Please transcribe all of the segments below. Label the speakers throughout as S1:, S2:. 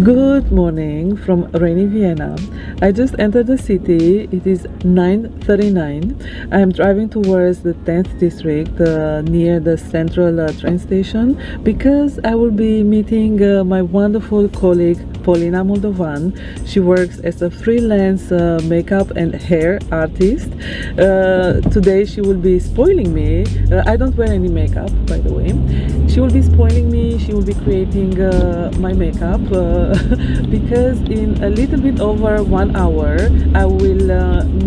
S1: Good morning from rainy Vienna. I just entered the city. It is 9:39. I am driving towards the 10th district near the central train station because I will be meeting my wonderful colleague Paulina Moldovan. She works as a freelance makeup and hair artist. Today she will be spoiling me. I don't wear any makeup, by the way. She will be spoiling me. She will be creating my makeup because in a little bit over 1 hour I will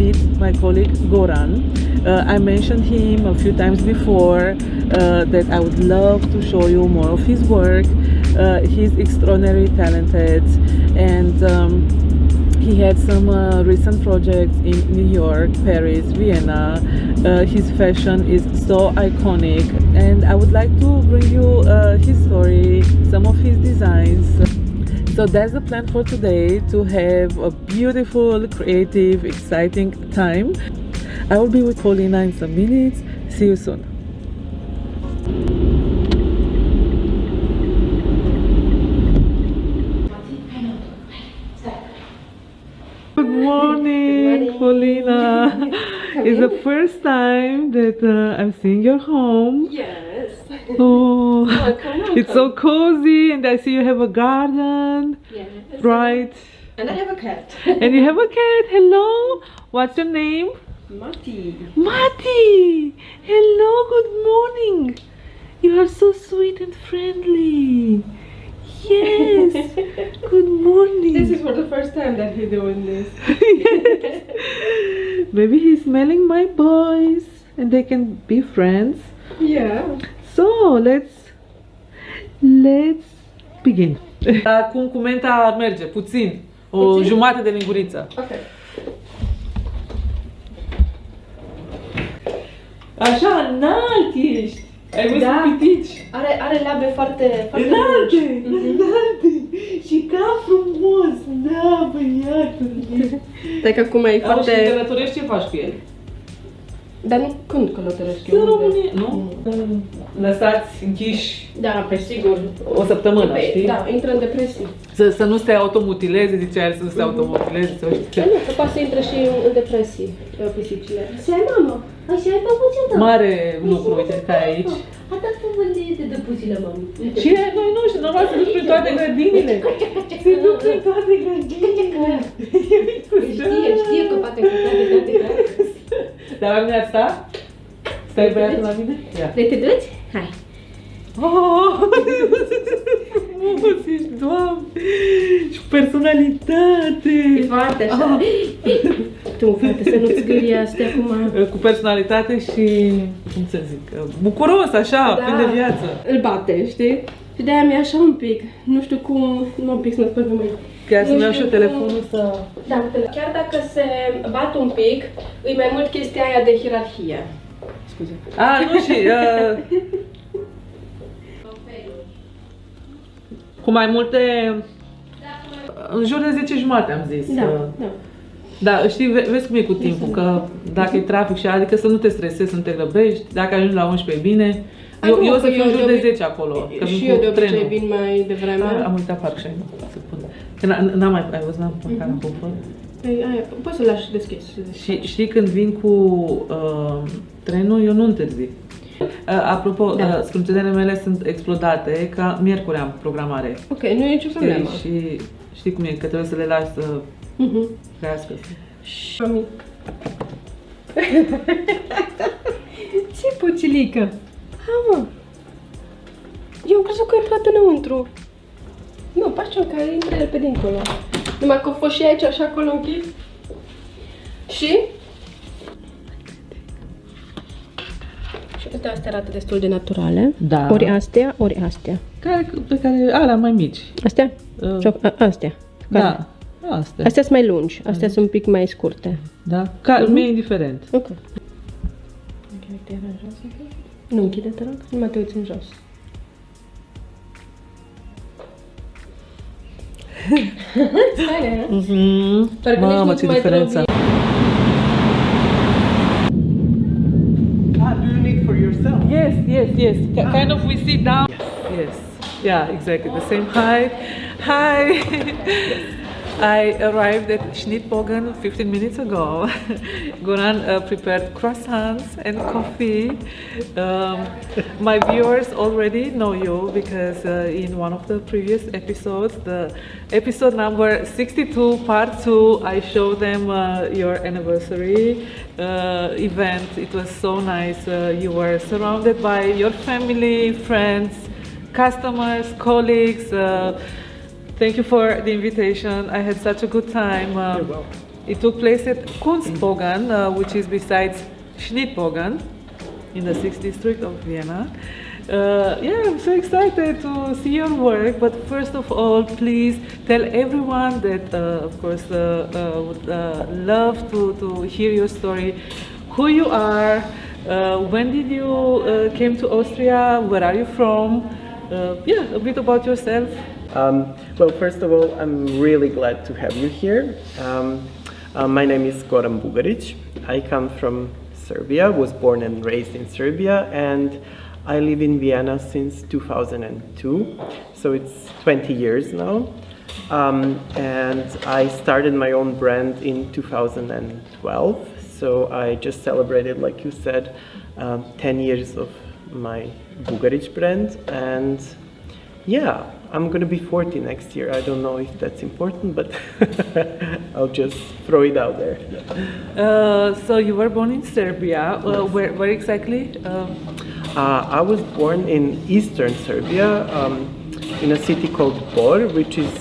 S1: meet my colleague Goran. I mentioned him a few times before that I would love to show you more of his work. He's extraordinarily talented, and he had some recent projects in New York, Paris, Vienna. His fashion is so iconic, and I would like to bring you his story, some of his designs. So that's the plan for today, to have a beautiful, creative, exciting time. I will be with Paulina in some minutes. See you soon. Good morning, Paulina. It's the first time that I'm seeing your home.
S2: Yes.
S1: Oh,
S2: Welcome.
S1: It's so cozy, and I see you have a garden.
S2: Yes.
S1: Right.
S2: And I have a cat.
S1: And you have a cat. Hello. What's your name?
S2: Mati.
S1: Mati. Hello. Good morning. You are so sweet and friendly. Yes. Good morning.
S2: This is for the first time that he's doing this.
S1: Yes. Maybe he's smelling my boys and they can be friends.
S2: Yeah.
S1: So let's begin. Acum cu menta ar merge puțin, o jumătate de linguriță.
S2: Okay.
S1: Așa înalt ești. Ai văzut pitici?
S2: Are labe foarte
S1: Înalte, înalte. Și cap frumos. Da, băiatul.
S2: Dacă acum e foarte...
S1: Și călătorești, ce faci cu el?
S2: Dar nu, când călătorești?
S1: În România, nu? Lăsați închiși
S2: Da, pe sigur.
S1: o săptămână, știi?
S2: Da, intră în depresie.
S1: Să nu se automutileze, ziceai, să nu se automutileze.
S2: Dar nu, că poate să intre și în depresie, pisicile. Așa, mamă, așa ai papucea ta.
S1: Mare lucru, uite, că ai aici.
S2: Ata făvândete de puzile, mami.
S1: Și noi nu știu, normal să duci prin toate grădinile. Se duc prin toate grădinile.
S2: Știe că poate că toate.
S1: Dar la mine ar sta? Stai băiatul la mine? Ia.
S2: Vrei te duci? Hai.
S1: Oh, frumos ești, Doamne! Și personalitate!
S2: E foarte așa. Tu, frate, să nu-ți gâri astea acum.
S1: Cu personalitate și, cum să zic, bucuros, așa, plin de viață.
S2: Îl bate, știi? Și de-aia mi-e așa un pic. Nu știu cum, un pic să-mi spun pe mâini.
S1: Chiar să-mi iau și eu telefonul să...
S2: Da, chiar dacă se bat un pic, e mai mult chestia aia de hierarhie. Scuze.
S1: Nu și... cu mai multe... În jur de 10:30 am zis.
S2: Da.
S1: Da, știi, vezi cum e cu timpul, că dacă e trafic și adică să nu te stresezi, să nu te grăbești, dacă ajungi la 11 e bine. Eu o să fiu în jur de 10 acolo.
S2: Și eu de obicei vin mai devreme.
S1: Am uitat parcă și să pun. Că n-am mai văzut, n-am parcat acum fără.
S2: Poți să-l lași deschis.
S1: Și știi, când vin cu trenul, eu nu întârzi. Apropo, scrâncenele mele sunt explodate, ca miercuri am programare.
S2: Ok, nu e nicio problemă.
S1: Și știi cum e, că trebuie să le lași să crească.
S2: Mami. Ce pucilică! Ha, mă! Eu am crezut că a intrat înăuntru. Nu, pașcion care intră el pe dincolo. Numai că a fost și aici, așa acolo închis. Și? Și uite, astea arată destul de naturale.
S1: Da.
S2: Ori astea, ori astea.
S1: Pe care, alea mai mici.
S2: Astea? Astea.
S1: Da, astea.
S2: Astea sunt mai lungi, astea sunt un pic mai scurte.
S1: Da? Mie e indiferent.
S2: Ok. Nu închide, te rog, numai te uiți în jos. Stai,
S1: mamă, ce diferență! Do you need for yourself? Yes. Kind of we sit down. Yes. Yeah, exactly the same height. Hi. I arrived at Schnittbogen 15 minutes ago. Goran prepared croissants and coffee. My viewers already know you because in one of the previous episodes, the episode number 62, part 2, I showed them your anniversary event. It was so nice. You were surrounded by your family, friends, customers, colleagues. Thank you for the invitation. I had such a good time.
S3: You're welcome.
S1: It took place at Kunstbogen, which is besides Schnittbogen in the 6th district of Vienna. Yeah, I'm so excited to see your work. But first of all, please tell everyone that, of course, would love to hear your story, who you are, when did you came to Austria, where are you from? Yeah, a bit about yourself.
S3: Well, first of all, I'm really glad to have you here. My name is Goran Bugaric. I come from Serbia, was born and raised in Serbia, and I live in Vienna since 2002, so it's 20 years now. And I started my own brand in 2012, so I just celebrated, like you said, 10 years of my Bugaric brand, and yeah, I'm gonna be 40 next year. I don't know if that's important, but I'll just throw it out there.
S1: So you were born in Serbia. Where exactly?
S3: I was born in eastern Serbia, in a city called Bor, which is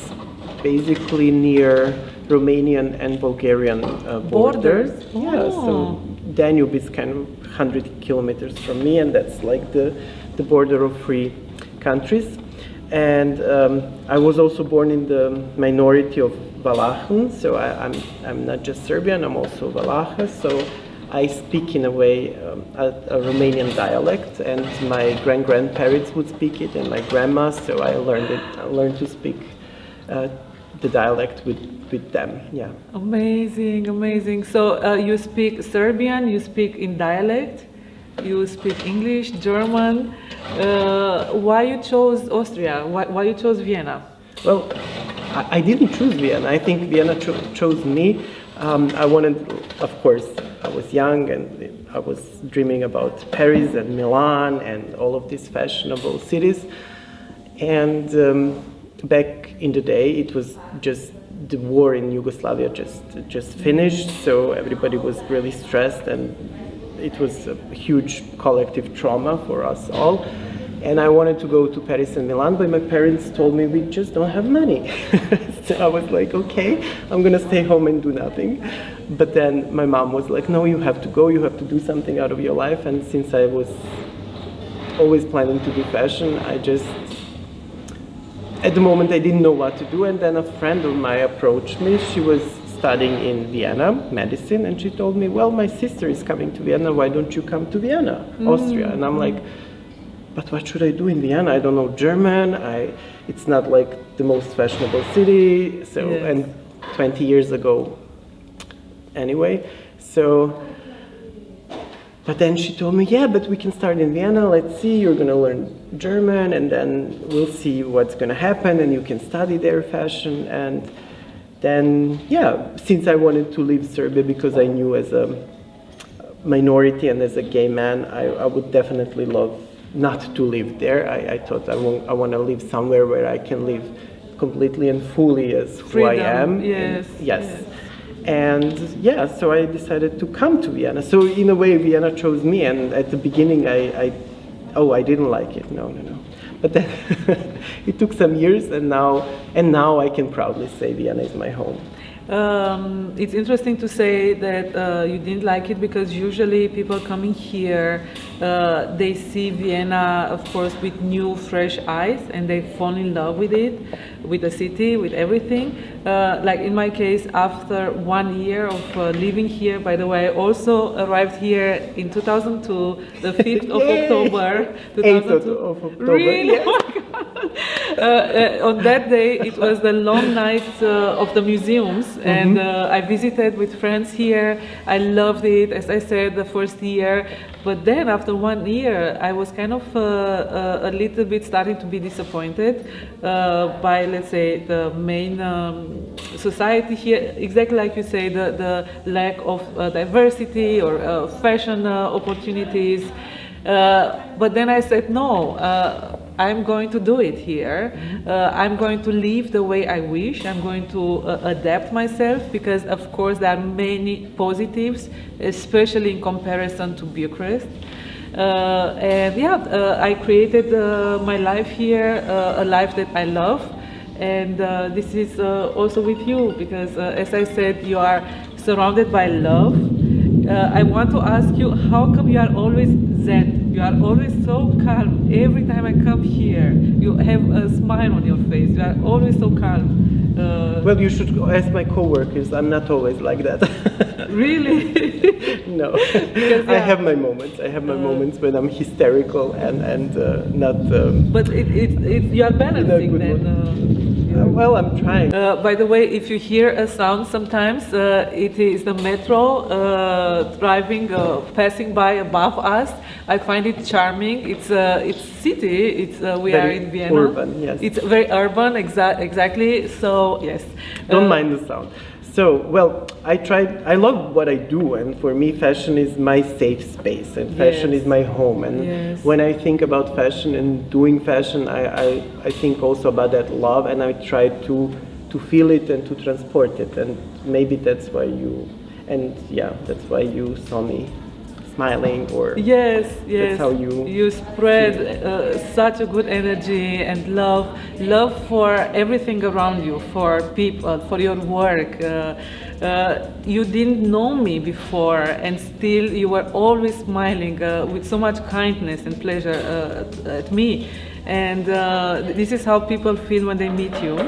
S3: basically near Romanian and Bulgarian borders. Yeah, so Danube is kind of 100 kilometers from me, and that's like the border of three countries. And I was also born in the minority of Valachian, so I'm not just Serbian, I'm also Valacha, so I speak in a way a Romanian dialect, and my grandparents would speak it, and my grandma, so I learned to speak the dialect with them, yeah.
S1: Amazing, amazing. So you speak Serbian, you speak in dialect, you speak English, German. Why you chose Austria? Why you chose Vienna?
S3: Well, I didn't choose Vienna. I think Vienna chose me. I wanted, of course, I was young and I was dreaming about Paris and Milan and all of these fashionable cities. And back in the day, it was just the war in Yugoslavia just finished, so everybody was really stressed, and it was a huge collective trauma for us all. And I wanted to go to Paris and Milan, but my parents told me we just don't have money. So I was like, okay, I'm gonna stay home and do nothing. But then my mom was like, no, you have to go, you have to do something out of your life. And since I was always planning to do fashion, at the moment I didn't know what to do. And then a friend of mine approached me. She was studying in Vienna, medicine, and she told me, well, my sister is coming to Vienna, why don't you come to Vienna, Austria? And I'm like, but what should I do in Vienna? I don't know German, it's not like the most fashionable city, so, yes. And 20 years ago, anyway, so, but then she told me, yeah, but we can start in Vienna, let's see, you're gonna learn German, and then we'll see what's gonna happen, and you can study their fashion. And then, yeah, since I wanted to leave Serbia because I knew as a minority and as a gay man, I would definitely love not to live there. I thought I want to live somewhere where I can live completely and fully as who I am.
S1: Yes.
S3: And, yes. And yeah, so I decided to come to Vienna. So in a way, Vienna chose me. And at the beginning, I didn't like it. No. But then it took some years, and now I can proudly say Vienna is my home.
S1: It's interesting to say that you didn't like it, because usually people coming here, they see Vienna, of course, with new, fresh eyes, and they fall in love with it, with the city, with everything. Like in my case, after 1 year of living here, by the way, I also arrived here in 2002, the 5th of October, 2002.
S3: 8th of October,
S1: really?
S3: yes.
S1: Oh my God. On that day, it was the long night of the museums, and I visited with friends here. I loved it, as I said, the first year. But then, after 1 year, I was kind of a little bit starting to be disappointed by, let's say, the main society here. Exactly like you say, the lack of diversity or fashion opportunities. But then I said, no, I'm going to do it here. I'm going to live the way I wish. I'm going to adapt myself because, of course, there are many positives, especially in comparison to Bucharest. And yeah, I created my life here, a life that I love. And this is also with you because, as I said, you are surrounded by love. I want to ask you, how come you are always zen? You are always so calm. Every time I come here, you have a smile on your face. You are always so calm.
S3: Well, you should ask my coworkers. I'm not always like that.
S1: Really?
S3: No.
S1: Because,
S3: I have my moments. I have my moments when I'm hysterical and not.
S1: But you are balancing then.
S3: Well, I'm trying.
S1: By the way, if you hear a sound sometimes, it is the metro driving, passing by above us. I find it charming. It's city. We
S3: Very
S1: are in Vienna.
S3: urban, yes.
S1: It's very urban, exactly. So yes.
S3: Don't mind the sound. So, well, I love what I do, and for me, fashion is my safe space, and fashion is my home. And when I think about fashion and doing fashion, I think also about that love, and I try to feel it and to transport it. And maybe that's why that's why you saw me smiling, or that's how
S1: you spread such a good energy and love for everything around you, for people, for your work. You didn't know me before, and still you were always smiling with so much kindness and pleasure at me. And this is how people feel when they meet you.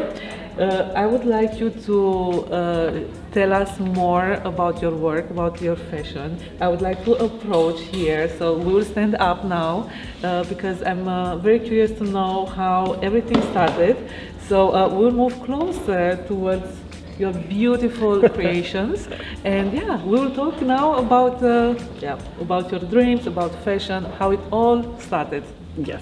S1: I would like you to tell us more about your work, about your fashion. I would like to approach here, so we will stand up now because I'm very curious to know how everything started. So we'll move closer towards your beautiful creations, and we will talk now about your dreams, about fashion, how it all started.
S3: Yes.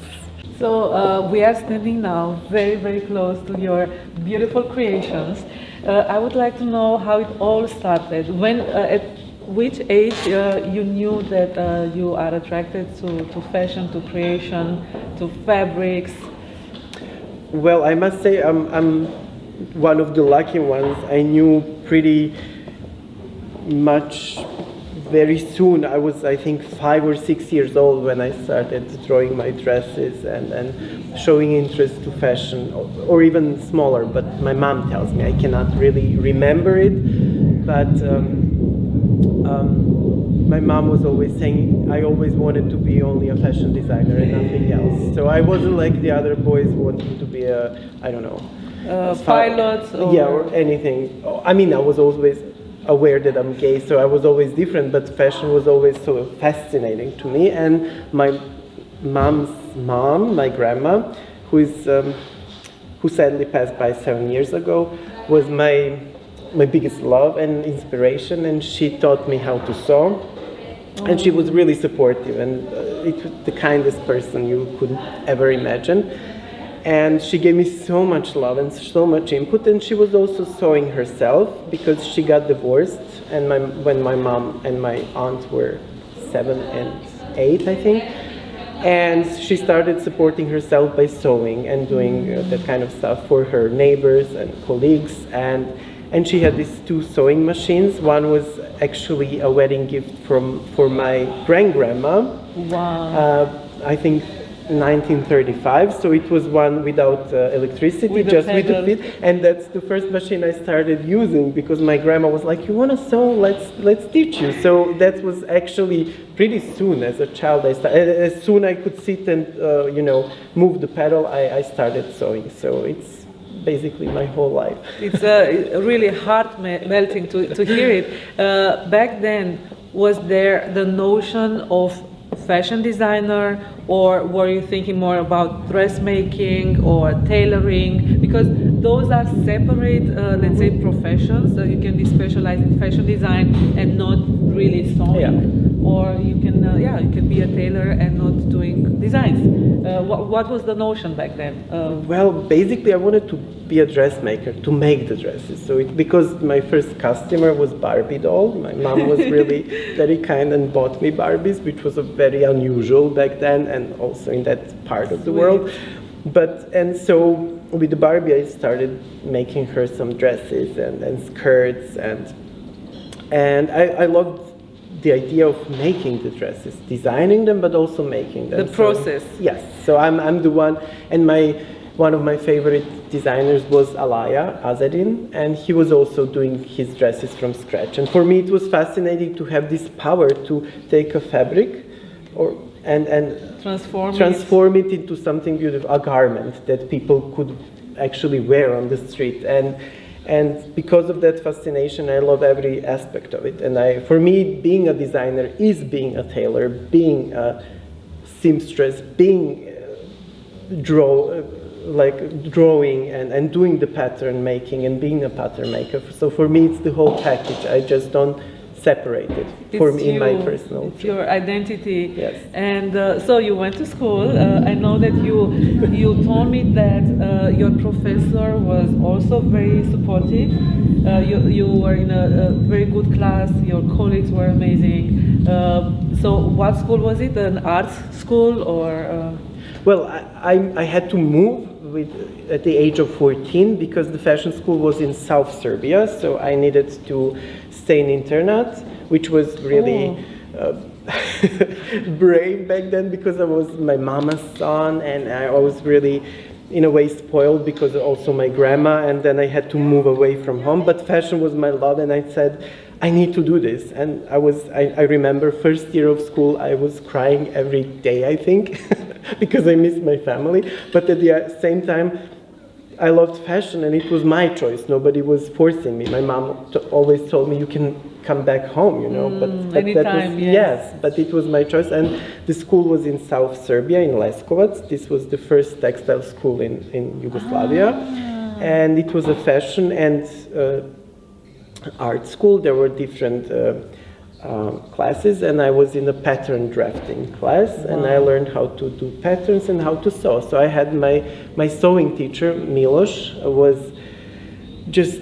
S1: So we are standing now very, very close to your beautiful creations. I would like to know how it all started. When, at which age you knew that you are attracted to fashion, to creation, to fabrics?
S3: Well, I must say I'm one of the lucky ones. I knew pretty much very soon. I was, I think, 5 or 6 years old when I started drawing my dresses and showing interest to fashion, or even smaller, but my mom tells me. I cannot really remember it, but my mom was always saying I always wanted to be only a fashion designer and nothing else. So I wasn't like the other boys wanting to be a, I don't know,
S1: pilot
S3: or anything. I mean, I was always aware that I'm gay, so I was always different, but fashion was always so fascinating to me. And my mom's mom, my grandma, who sadly passed by 7 years ago, was my biggest love and inspiration, and she taught me how to sew. And she was really supportive, and it was the kindest person you could ever imagine. And she gave me so much love and so much input, and she was also sewing herself because she got divorced, and when my mom and my aunt were 7 and 8, I think, and she started supporting herself by sewing and doing that kind of stuff for her neighbors and colleagues, and she had these 2 sewing machines. One was actually a wedding gift for my grandma.
S1: Wow.
S3: I think 1935, so it was one without electricity, just with the feet, and that's the first machine I started using because my grandma was like, "You want to sew? Let's teach you." So that was actually pretty soon. As a child, as soon I could sit and move the pedal, I started sewing. So it's basically my whole life.
S1: It's really heart melting to hear it. Back then, was there the notion of fashion designer, or were you thinking more about dressmaking or tailoring? Because those are separate, let's say, professions. So you can be specialized in fashion design and not really sewing.
S3: Yeah.
S1: Or you can, you can be a tailor and not doing designs. What was the notion back then?
S3: Well, basically, I wanted to be a dressmaker, to make the dresses. So because my first customer was Barbie doll, my mom was really very kind and bought me Barbies, which was a very unusual back then, and also in that part of the world. And so with the Barbie, I started making her some dresses and skirts, and I loved the idea of making the dresses, designing them, but also making them.
S1: The process.
S3: Yes. So I'm the one, and one of my favorite designers was Alaya Azadin, and he was also doing his dresses from scratch. And for me, it was fascinating to have this power to take a fabric, and transform it into something beautiful, a garment that people could actually wear on the street. And because of that fascination, I love every aspect of it. And for me, being a designer is being a tailor, being a seamstress, being drawing and doing the pattern making and being a pattern maker. So for me, it's the whole package. I just don't separate it in my personal.
S1: It's your identity.
S3: Yes.
S1: And so you went to school. I know that you told me that your professor was also very supportive. You were in a very good class. Your colleagues were amazing. So what school was it? An arts school or?
S3: Well, I had to move at the age of 14 because the fashion school was in South Serbia, so I needed to stay in internat, which was really brave back then because I was my mama's son, and I was really in a way spoiled because also my grandma, and then I had to move away from home. But fashion was my love, and I said, I need to do this. And I remember first year of school, I was crying every day, I think, because I missed my family. But at the same time, I loved fashion, and it was my choice. Nobody was forcing me. My mom always told me, you can come back home, you know. But
S1: anytime,
S3: that was, yes, but it was my choice. And the school was in South Serbia, in Leskovac. This was the first textile school in Yugoslavia. And it was a fashion and art school. There were different classes, and I was in a pattern drafting class, and I learned how to do patterns and how to sew. So I had my sewing teacher, Miloš, was just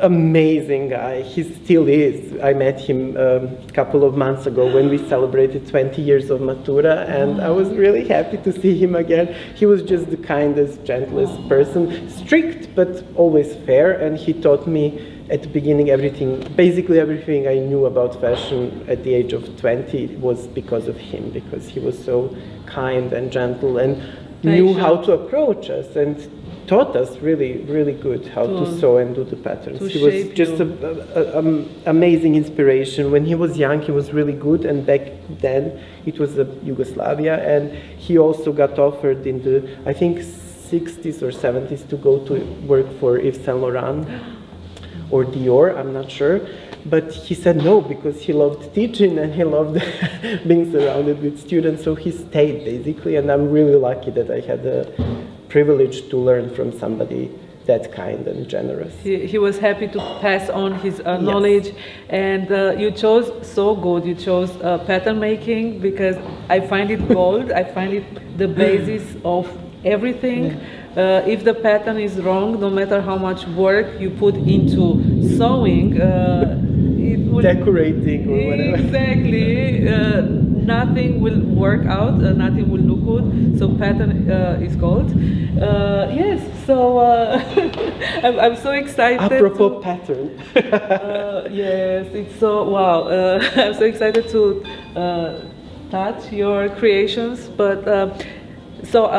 S3: amazing guy. He still is. I met him a couple of months ago when we celebrated 20 years of Matura, and I was really happy to see him again. He was just the kindest, gentlest person, strict but always fair, and he taught me at the beginning basically everything I knew about fashion at the age of 20 was because of him, because he was so kind and gentle and knew how to approach us and taught us really, really good how to sew and do the patterns. He was just an amazing inspiration. When he was young, he was really good, and back then it was Yugoslavia, and he also got offered in the, I think, 60s or 70s to go to work for Yves Saint Laurent or Dior, I'm not sure. But he said no, because he loved teaching and he loved being surrounded with students, so he stayed basically, and I'm really lucky that I had the privilege to learn from somebody that kind and generous.
S1: He was happy to pass on his knowledge, and you chose so good. You chose pattern making, because I find it gold. I find it the basis of everything. If the pattern is wrong, no matter how much work you put into sewing, it will
S3: decorating or whatever.
S1: Exactly. Nothing will work out. Nothing will look good. So pattern is gold. Yes. So I'm so excited.
S3: Apropos pattern.
S1: Yes, it's so wow. I'm so excited to touch your creations, but. So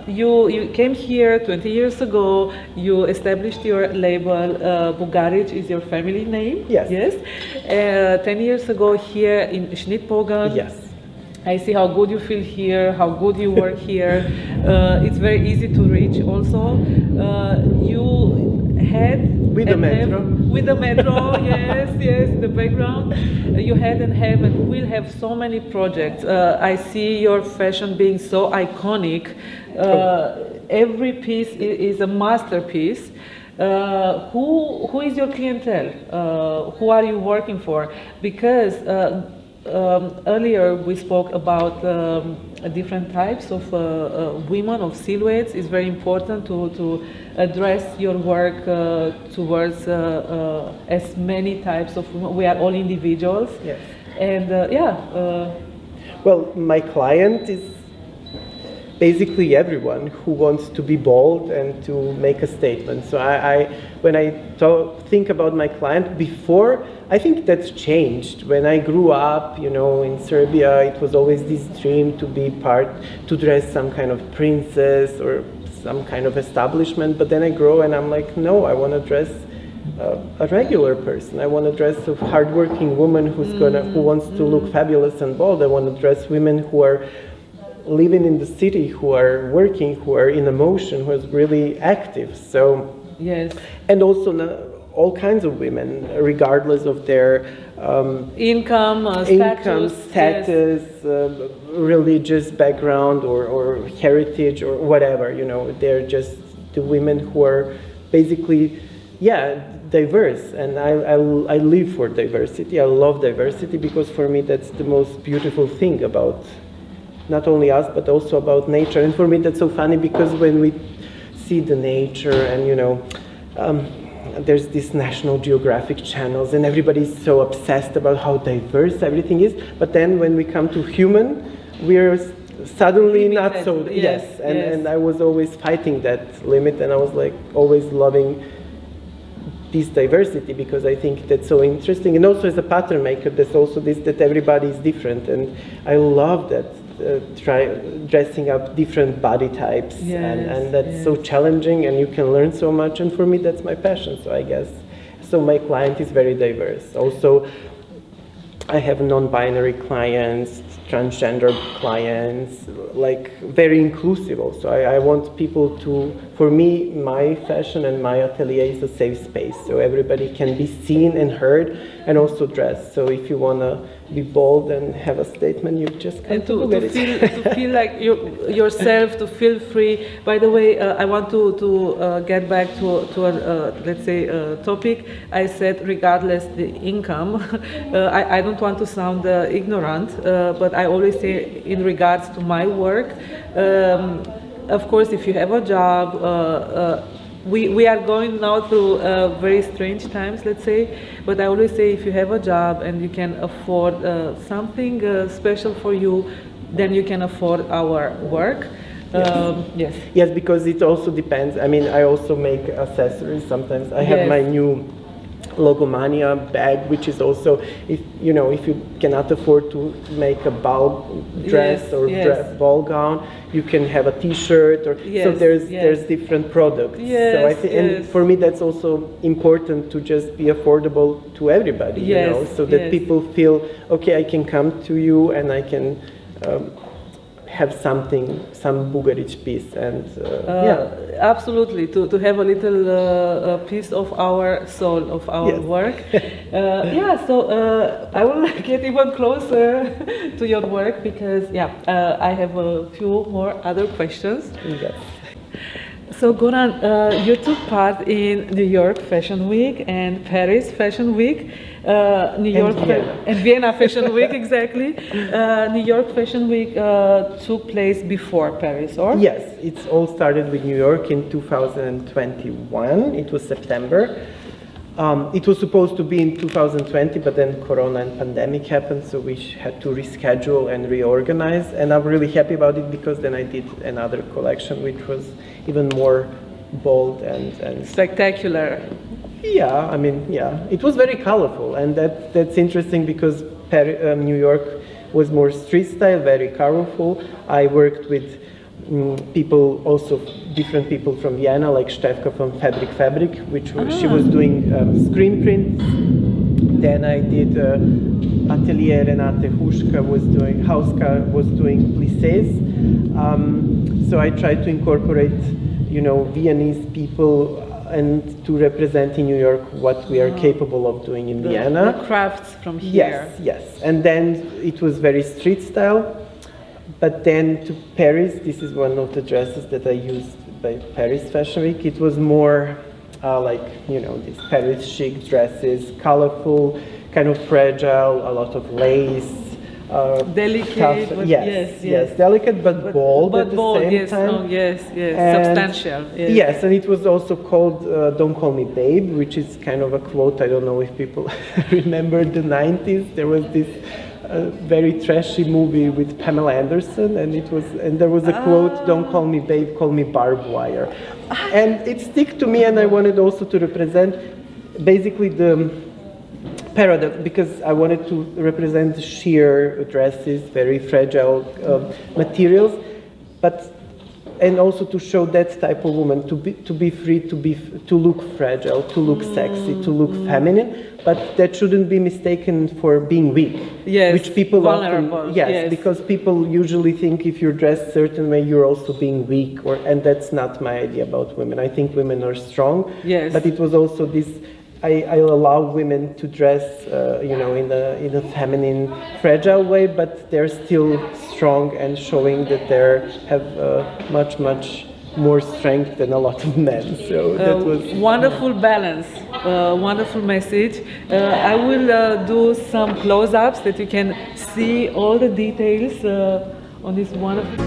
S1: you came here 20 years ago. You established your label. Bugaric is your family name.
S3: Yes.
S1: Yes. 10 years ago here in Schnittbogen.
S3: Yes.
S1: I see how good you feel here, how good you work here. It's very easy to reach. Also, you had.
S3: With the metro.
S1: With the metro, yes, the background. You had and have and will have so many projects. I see your fashion being so iconic. Every piece is a masterpiece. Who is your clientele? Who are you working for? Because earlier we spoke about different types of women, of silhouettes. It's very important to address your work towards as many types of women. We are all individuals.
S3: Yes.
S1: And
S3: Well, my client is basically everyone who wants to be bold and to make a statement. So when I think about my client before, I think that's changed. When I grew up, in Serbia, it was always this dream to dress some kind of princess or some kind of establishment. But then I grow and I'm like, no, I want to dress a regular person. I want to dress a hardworking woman who wants to look fabulous and bold. I want to dress women who are living in the city, who are working, who are in emotion, who is really active. So
S1: yes,
S3: and also all kinds of women, regardless of their
S1: income,
S3: status, religious background, or heritage, or whatever. They're just the women who are basically, diverse. And I live for diversity. I love diversity because for me that's the most beautiful thing about not only us, but also about nature. And for me, that's so funny because when we see the nature and, there's these National Geographic channels and everybody's so obsessed about how diverse everything is. But then when we come to human, we're suddenly not so, yes. And I was always fighting that limit, and I was like always loving this diversity because I think that's so interesting. And also as a pattern maker, there's also this that everybody is different. And I love that. Dressing up different body types, and that's so challenging, and you can learn so much, and for me that's my passion. So I guess my client is very diverse. Also, I have non-binary clients, transgender clients, like very inclusive also. I want people to, for me, my fashion and my atelier is a safe space, so everybody can be seen and heard and also dressed. So if you want to be bold and have a statement, you just come
S1: to feel like yourself, to feel free. By the way, I want to get back to a let's say topic. I said regardless the income. I don't want to sound ignorant, but I always say in regards to my work. Of course, if you have a job. We are going now through very strange times, let's say, but I always say if you have a job and you can afford something special for you, then you can afford our work.
S3: Yes. Yes, because it also depends. I mean, I also make accessories sometimes. I have my new Logomania bag, which is also, if you cannot afford to make a ball dress or ball gown, you can have a T-shirt, or so there's different products. So I think, and for me that's also important to just be affordable to everybody, so that people feel okay. I can come to you and I can have some Bugaric piece, and
S1: absolutely, to have a little piece of our soul, of our work. So I will get even closer to your work because I have a few more other questions.
S3: Yes.
S1: So Goran, you took part in New York Fashion Week and Paris Fashion Week, New York and Vienna Fashion Week, exactly. New York Fashion Week took place before Paris, or?
S3: Yes, it all started with New York in 2021. It was September. It was supposed to be in 2020, but then Corona and pandemic happened, so we had to reschedule and reorganize. And I'm really happy about it because then I did another collection, which was even more bold and
S1: spectacular.
S3: Yeah, I mean, it was very colorful, and that's interesting because New York was more street style, very colorful. I worked with different people from Vienna, like Stefka from Fabric, which she was doing screen prints. Then I did Atelier Renate Hauska was doing plissés. So I tried to incorporate, Viennese people and to represent in New York what we are capable of doing in Vienna.
S1: The crafts from here.
S3: Yes. And then it was very street style. But then to Paris, this is one of the dresses that I used by Paris Fashion Week. It was more like, you know, these Paris chic dresses, colorful, kind of fragile, a lot of lace.
S1: Delicate,
S3: tough,
S1: but
S3: yes, delicate but bold at the same time.
S1: Oh, yes,
S3: And
S1: substantial.
S3: Yes, and it was also called "Don't Call Me Babe," which is kind of a quote. I don't know if people remember the '90s. There was this very trashy movie with Pamela Anderson, and there was a quote: "Don't call me babe, call me barbed wire," and it stuck to me. And I wanted also to represent basically the paradox, because I wanted to represent sheer dresses, very fragile materials, and also to show that type of woman, to be free, to look fragile, to look sexy, to look feminine, but that shouldn't be mistaken for being weak.
S1: Yes,
S3: which people
S1: vulnerable.
S3: often, yes, because people usually think if you're dressed a certain way, you're also being weak, and that's not my idea about women. I think women are strong.
S1: Yes.
S3: But it was also this. I allow women to dress, you know, in a feminine, fragile way, but they're still strong and showing that they have much more strength than a lot of men. So that was
S1: wonderful balance, wonderful message. I will do some close-ups that you can see all the details on this wonderful.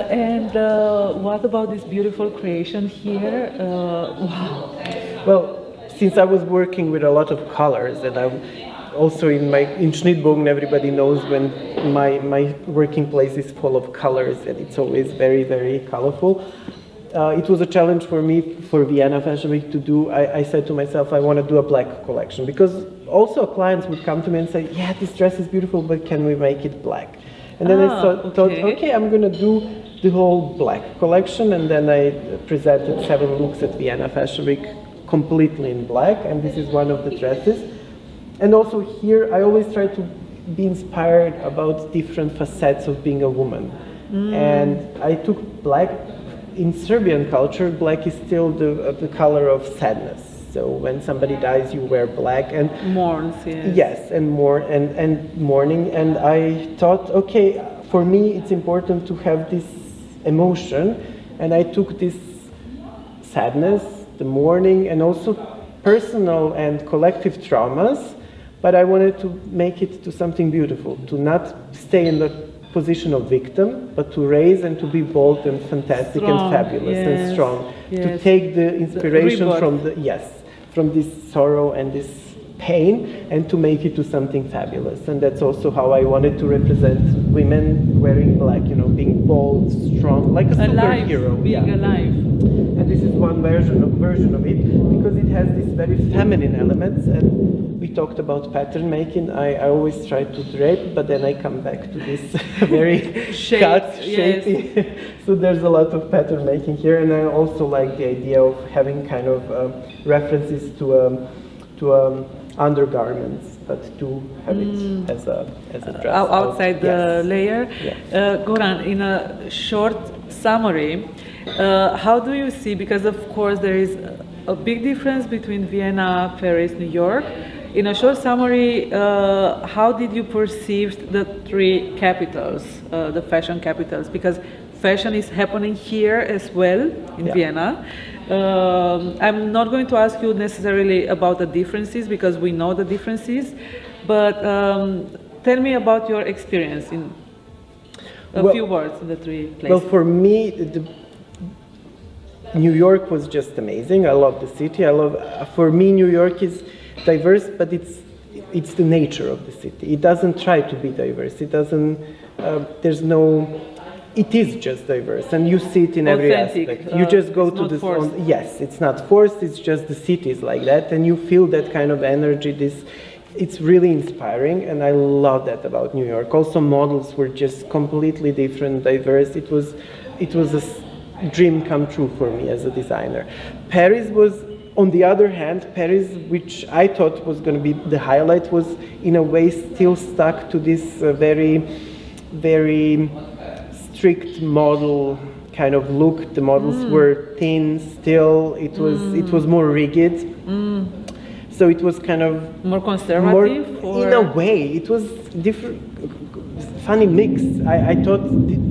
S1: And what about this beautiful creation here? Wow.
S3: Well, since I was working with a lot of colors, and I'm also in Schnittbogen, everybody knows when my working place is full of colors, and it's always very, very colorful. It was a challenge for me for Vienna Fashion Week to do. I said to myself, I want to do a black collection, because also clients would come to me and say, yeah, this dress is beautiful, but can we make it black? And then I thought, okay, I'm going to do the whole black collection, and then I presented several looks at Vienna Fashion Week completely in black, and this is one of the dresses. And also here, I always try to be inspired about different facets of being a woman. And I took black. In Serbian culture, black is still the color of sadness. So when somebody dies, you wear black and
S1: mourns.
S3: Yes, and mourning. And I thought, okay, for me, it's important to have this emotion, and I took this sadness, the mourning, and also personal and collective traumas, but I wanted to make it to something beautiful, to not stay in the position of victim, but to raise and to be bold and fantastic and fabulous and strong. To take the inspiration from this sorrow and this pain, and to make it to something fabulous. And that's also how I wanted to represent women wearing black, you know, being bold, strong, like a superhero.
S1: Being alive.
S3: And this is one version of it, because it has these very feminine elements. And we talked about pattern making. I always try to drape, but then I come back to this very shapy. So there's a lot of pattern making here, and I also like the idea of having kind of references to undergarments, but to have it as a dress
S1: outside the layer.
S3: Yes.
S1: Goran, in a short summary, how do you see, because of course there is a big difference between Vienna, Paris, New York. In a short summary, how did you perceive the three capitals, the fashion capitals? Because fashion is happening here as well in Vienna. I'm not going to ask you necessarily about the differences, because we know the differences, but tell me about your experience in a few words in the three places.
S3: Well, for me, New York was just amazing. I love the city. For me, New York is diverse, but it's the nature of the city. It doesn't try to be diverse. It doesn't. It is just diverse, and you see it in every aspect. You just go to the yes, it's not forced. It's just the city is like that, and you feel that kind of energy. It's really inspiring, and I love that about New York. Also, models were just completely different, diverse. It was a dream come true for me as a designer. Paris was on the other hand, Paris, which I thought was going to be the highlight, was in a way still stuck to this very, very strict model kind of look. The models were thin still. It was more rigid. So it was kind of
S1: more conservative.
S3: In a way, it was different, funny mix. I thought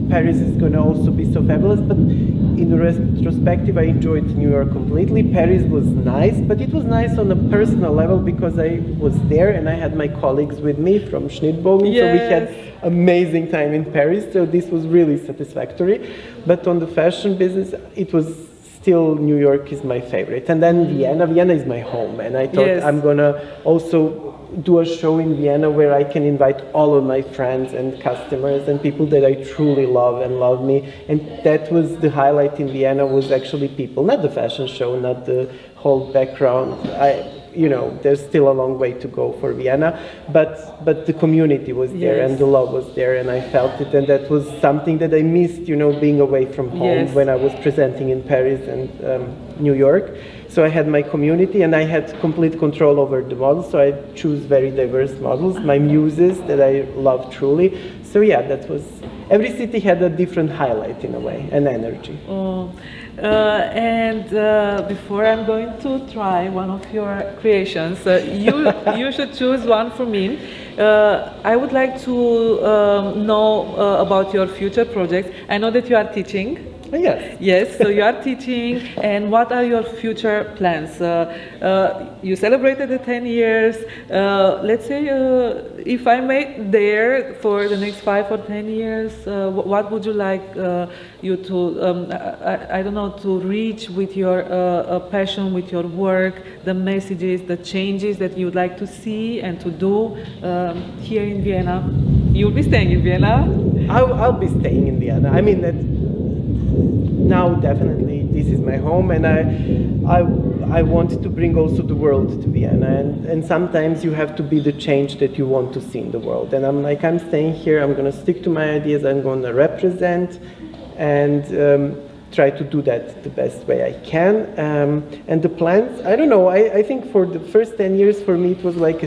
S3: Paris is going to also be so fabulous, but in retrospective, I enjoyed New York completely. Paris was nice, but it was nice on a personal level because I was there and I had my colleagues with me from Schnittbogen, so we had amazing time in Paris. So this was really satisfactory. But on the fashion business, it was still New York is my favorite, and then Vienna. Vienna is my home, and I thought I'm gonna also do a show in Vienna where I can invite all of my friends and customers and people that I truly love and love me. And that was the highlight in Vienna, was actually people, not the fashion show, not the whole background. There's still a long way to go for Vienna, but the community was there and the love was there, and I felt it, and that was something that I missed, being away from home when I was presenting in Paris and New York. So I had my community and I had complete control over the models, so I choose very diverse models, my muses that I love truly. So that was, every city had a different highlight in a way, and energy.
S1: Before I'm going to try one of your creations, you should choose one for me. I would like to know about your future projects. I know that you are teaching.
S3: Yes.
S1: Yes, so you are teaching, and what are your future plans? You celebrated the 10 years. Let's say, if I make there for the next 5 or 10 years, what would you like you to, I don't know, to reach with your passion, with your work, the messages, the changes that you would like to see and to do here in Vienna? You'll be staying in Vienna?
S3: I'll be staying in Vienna. I mean, that now definitely this is my home, and I want to bring also the world to Vienna, and sometimes you have to be the change that you want to see in the world, and I'm staying here, I'm going to stick to my ideas, I'm going to represent and try to do that the best way I can. And the plans, I don't know, I think for the first 10 years for me it was like,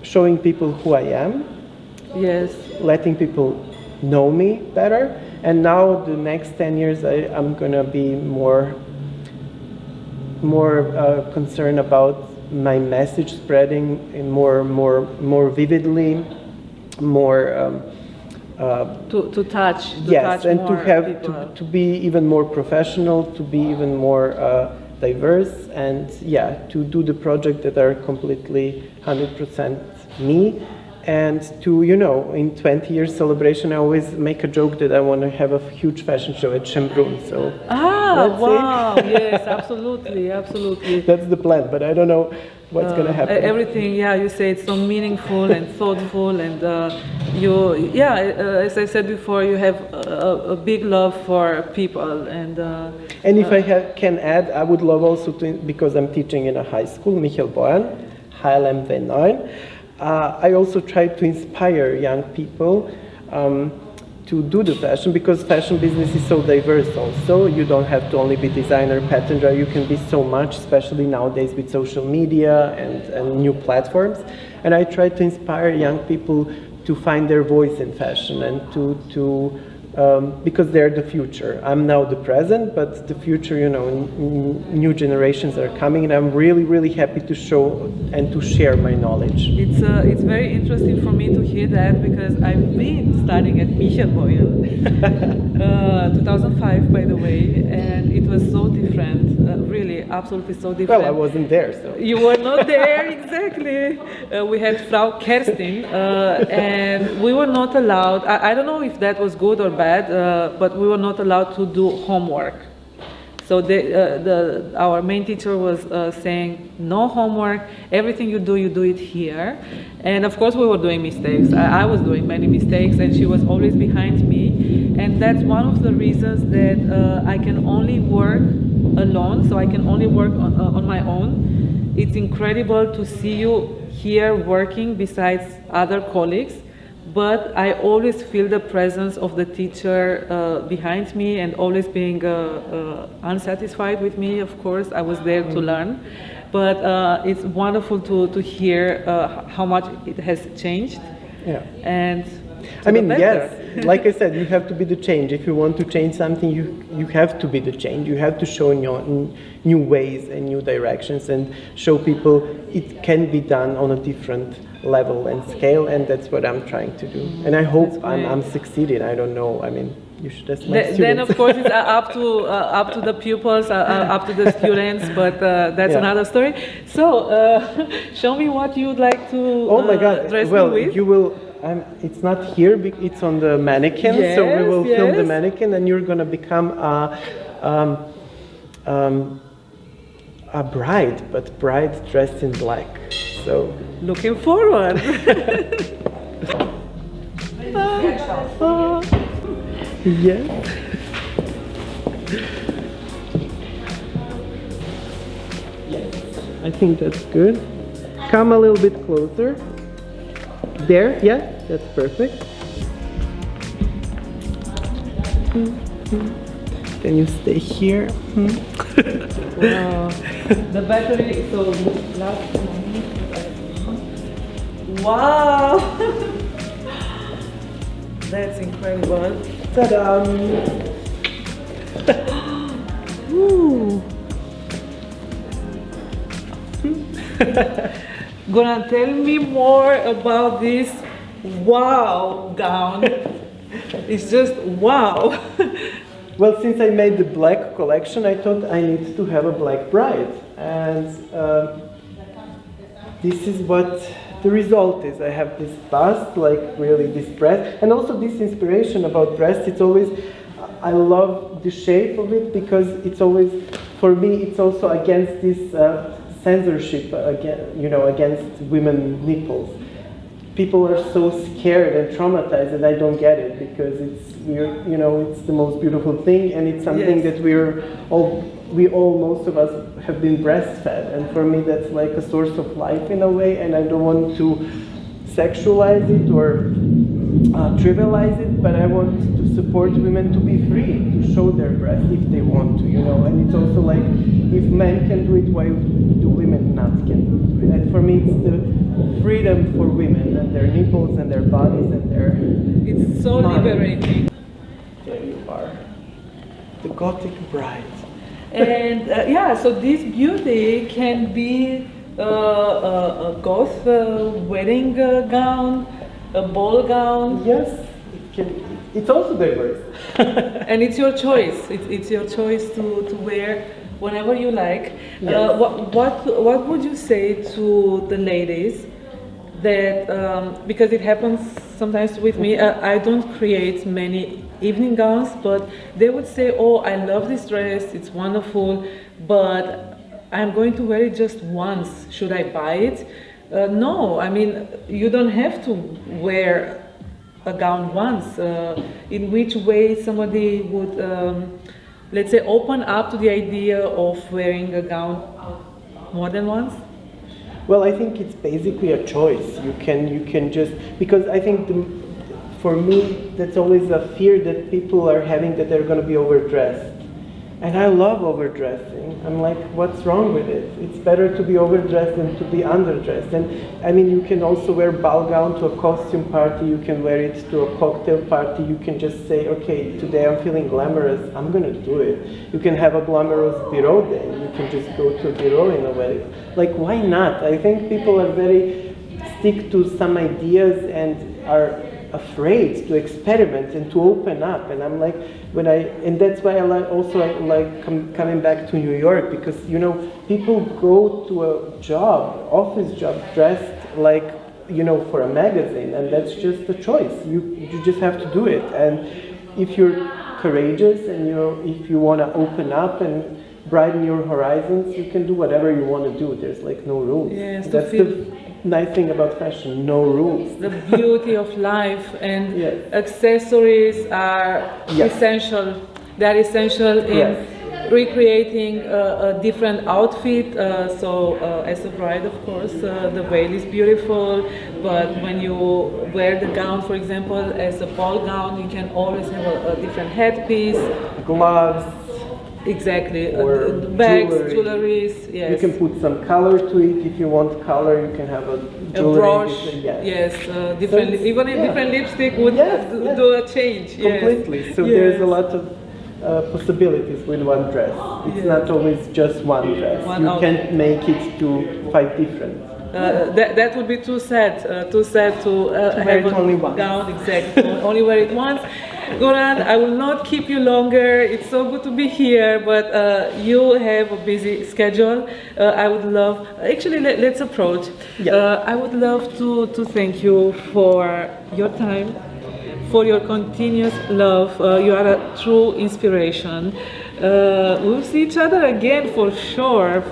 S3: showing people who I am, letting people know me better. And now the next 10 years, I'm gonna be more concerned about my message spreading in more vividly, more
S1: to touch.
S3: And to have to be even more professional, to be even more diverse, and to do the projects that are completely 100% me. And to, in 20 years celebration, I always make a joke that I want to have a huge fashion show at Schönbrunn. So
S1: wow, yes, absolutely.
S3: That's the plan, but I don't know what's going to happen.
S1: Everything, you say it's so meaningful and thoughtful, and as I said before, you have a big love for people. And
S3: if I can add, I would love also to, because I'm teaching in a high school, Michael Boyan, HLM V9. I also try to inspire young people to do the fashion, because fashion business is so diverse also. You don't have to only be designer, pattern driver, you can be so much, especially nowadays with social media and new platforms. And I try to inspire young people to find their voice in fashion and to because they're the future. I'm now the present, but the future, new generations are coming, and I'm really, really happy to show and to share my knowledge.
S1: It's very interesting for me to hear that, because I've been studying at Michael Boyan, 2005, by the way, and it was so different, really, absolutely so different.
S3: Well, I wasn't there, so.
S1: You were not there, exactly. We had Frau Kerstin, and we were not allowed, I don't know if that was good or bad, but we were not allowed to do homework. So our main teacher was saying, no homework, everything you do it here. And of course we were doing mistakes. I was doing many mistakes, and she was always behind me. And that's one of the reasons that I can only work alone, so I can only work on my own. It's incredible to see you here working besides other colleagues, but I always feel the presence of the teacher behind me and always being unsatisfied with me. Of course, I was there to learn, but it's wonderful to hear how much it has changed.
S3: Yeah.
S1: And
S3: I mean, yes, like I said, you have to be the change. If you want to change something, you have to be the change. You have to show new ways and new directions and show people it can be done on a different level and scale, and that's what I'm trying to do. And I hope I'm succeeding. I don't know. I mean, you should ask my students.
S1: Then, of course, it's up to the pupils, up to the students, but that's another story. So, show me what you'd like to
S3: oh my God!
S1: dress
S3: Well,
S1: me with.
S3: you will. It's not here. It's on the mannequin.
S1: Yes,
S3: so we will film the
S1: yes.
S3: mannequin, and you're gonna become a bride, but bride dressed in black. So
S1: Looking forward.
S3: yes. Yes, I think that's good. Come a little bit closer. There, yeah, that's perfect. Can you stay here?
S1: Wow. The battery, so last wow. That's incredible.
S3: Ta-da!
S1: Ooh. Goran, tell me more about this wow gown. It's just wow.
S3: Well, since I made the black collection, I thought I need to have a black bride. And this is what the result is. I have this bust, like really this breast, and also this inspiration about breast. It's always, I love the shape of it because it's always, for me, it's also against this censorship, against women nipples. People are so scared and traumatized, and I don't get it because it's the most beautiful thing, and it's something
S1: Yes.
S3: that most of us have been breastfed, and for me that's like a source of life in a way, and I don't want to sexualize it or trivialize it, but I want to support women to be free, to show their breast if they want to, and it's also like, if men can do it, why do women not can do it? And for me it's the freedom for women and their nipples and their bodies and their
S1: It's so
S3: minds.
S1: liberating.
S3: There you are, the Gothic bride.
S1: And so this beauty can be a goth wedding gown, a ball gown.
S3: Yes, it can. It's also diverse.
S1: And it's your choice. It's your choice to wear whenever you like.
S3: Yes.
S1: What would you say to the ladies that because it happens sometimes with me, I don't create many evening gowns, but they would say, "Oh, I love this dress. It's wonderful, but I'm going to wear it just once. Should I buy it?" No, I mean, you don't have to wear a gown once. In which way somebody would, let's say, open up to the idea of wearing a gown more than once?
S3: Well, I think it's basically a choice. You can just, because I think for me that's always a fear that people are having, that they're going to be overdressed. And I love overdressing. I'm like, what's wrong with it? It's better to be overdressed than to be underdressed. And I mean, you can also wear ball gown to a costume party. You can wear it to a cocktail party. You can just say, okay, today I'm feeling glamorous. I'm going to do it. You can have a glamorous bureau day. You can just go to a bureau in a way. Like, why not? I think people are very stick to some ideas and are afraid to experiment and to open up, and I'm like, and that's why I like coming back to New York, because people go to a office job dressed like for a magazine, and that's just a choice. You just have to do it, and if you're courageous and if you want to open up and broaden your horizons, you can do whatever you want to do. There's like no rules.
S1: Yes,
S3: that's the nice thing about fashion, no rules.
S1: The beauty of life, and
S3: Yes.
S1: accessories are
S3: Yes.
S1: essential. They are essential in
S3: Yes.
S1: recreating a different outfit. As a bride, of course, the veil is beautiful, but when you wear the gown, for example, as a ball gown, you can always have a different headpiece.
S3: Gloves.
S1: Exactly.
S3: Or
S1: Bags,
S3: jewelry.
S1: jewelries. Yes.
S3: You can put some color to it. If you want color, you can have a jewelry.
S1: Brooch. Yes. Different. Even a different lipstick would do a change.
S3: Completely.
S1: Yes.
S3: So there's a lot of possibilities with one dress. It's not always just one dress. You can make it to 5 different.
S1: That would be too sad to have
S3: it only once.
S1: Gown, exactly. Only wear it once. Goran, I will not keep you longer. It's so good to be here, but you have a busy schedule. I would love, actually, let's approach.
S3: Yeah.
S1: I would love to thank you for your time, for your continuous love. You are a true inspiration. We'll see each other again for sure.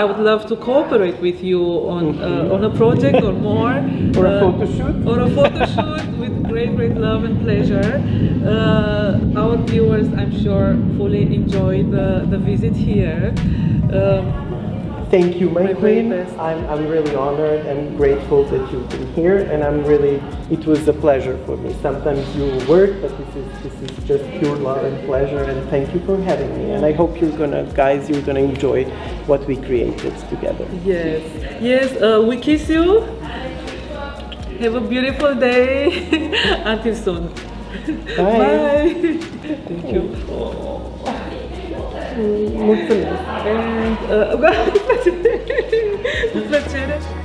S1: I would love to cooperate with you on a project or more.
S3: Or a photo shoot.
S1: Or a photo shoot with great love and pleasure. Our viewers, I'm sure, fully enjoyed the visit here.
S3: Thank you, my queen.
S1: best.
S3: I'm really honored and grateful that you've been here, and it was a pleasure for me. Sometimes you work, but this is just pure love and pleasure, and thank you for having me. And I hope you're gonna enjoy what we created together.
S1: Yes, we kiss you. Have a beautiful day. Until soon.
S3: Bye.
S1: Bye. Thank you.
S3: Molto bene.
S1: And, piacere.